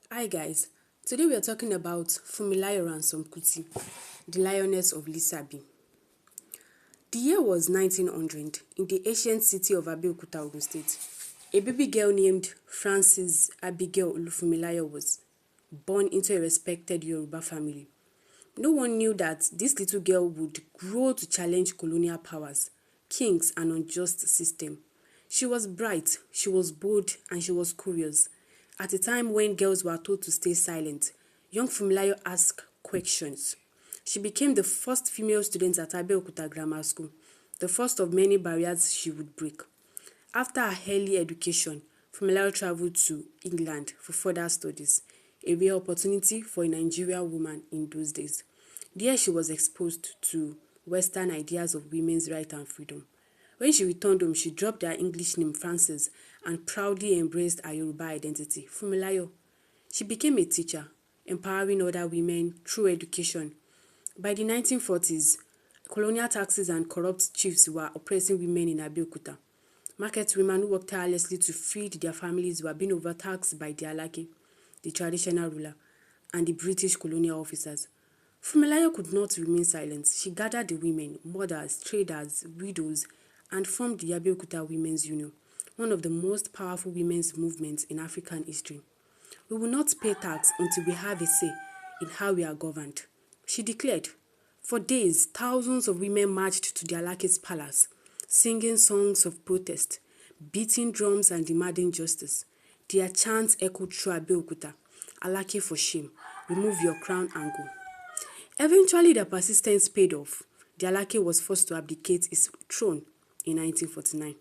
Hi guys, today we are talking about Funmilayo Ransom Kuti, the Lioness of Lisabi. The year was 1900 in the ancient city of Abeokuta, Ogun State. A baby girl named Frances Abigail Olufunmilayo was born into a respected Yoruba family. No one knew that this little girl would grow to challenge colonial powers, kings, and unjust system. She was bright, she was bold, and she was curious. At a time when girls were told to stay silent, young Funmilayo asked questions. She became the first female student at Abeokuta Grammar School, the first of many barriers she would break. After her early education, Funmilayo traveled to England for further studies, a rare opportunity for a Nigerian woman in those days. There she was exposed to Western ideas of women's rights and freedom. When she returned home, she dropped her English name Frances and proudly embraced her Yoruba identity, Funmilayo. She became a teacher, empowering other women through education. By the 1940s, colonial taxes and corrupt chiefs were oppressing women in Abeokuta. Market women who worked tirelessly to feed their families were being overtaxed by the Alake, the traditional ruler, and the British colonial officers. Funmilayo could not remain silent. She gathered the women, mothers, traders, widows, and formed the Abeokuta Women's Union, one of the most powerful women's movements in African history. We will not pay tax until we have a say in how we are governed, she declared. For days, thousands of women marched to the Alake's palace, singing songs of protest, beating drums and demanding justice. Their chants echoed through Abeokuta, Alake for shame, remove your crown and go. Eventually, their persistence paid off. The Alake was forced to abdicate his throne in 1949.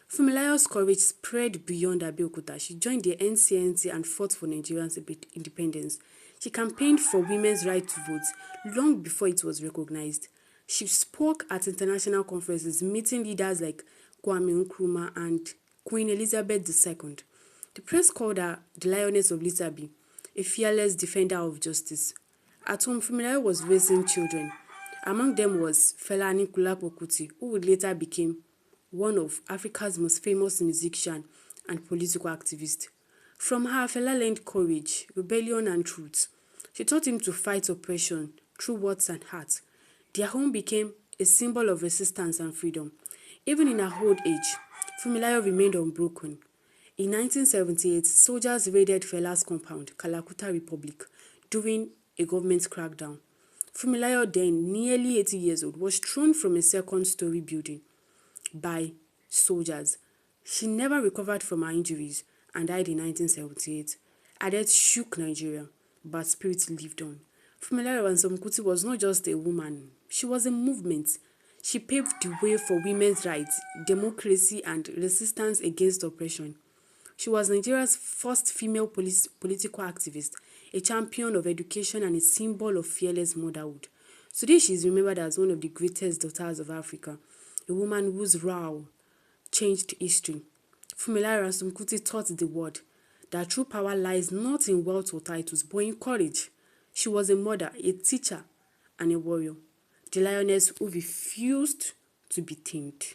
Funmilayo's courage spread beyond Abeokuta. She joined the NCNC and fought for Nigeria's independence. She campaigned for women's right to vote long before it was recognized. She spoke at international conferences, meeting leaders like Kwame Nkrumah and Queen Elizabeth II. The press called her the Lioness of Lisabi, a fearless defender of justice. At home, Funmilayo was raising children. Among them was Fela Anikulapo Kuti, who would later become one of Africa's most famous musicians and political activists. From her, Fela learned courage, rebellion, and truth. She taught him to fight oppression through words and heart. Their home became a symbol of resistance and freedom. Even in her old age, Funmilayo remained unbroken. In 1978, soldiers raided Fela's compound, Kalakuta Republic, during a government crackdown. Funmilayo, then nearly 80 years old, was thrown from a second-story building by soldiers. She never recovered from her injuries and died in 1978. Her death shook Nigeria, but her spirit lived on. Funmilayo Ransom Kuti was not just a woman, she was a movement. She paved the way for women's rights, democracy, and resistance against oppression. She was Nigeria's first female political activist, a champion of education, and a symbol of fearless motherhood. Today, she is remembered as one of the greatest daughters of Africa, a woman whose row changed history. Funmilayo Ransom Kuti taught the world that true power lies not in wealth or titles, but in courage. She was a mother, a teacher, and a warrior, the lioness who refused to be tamed.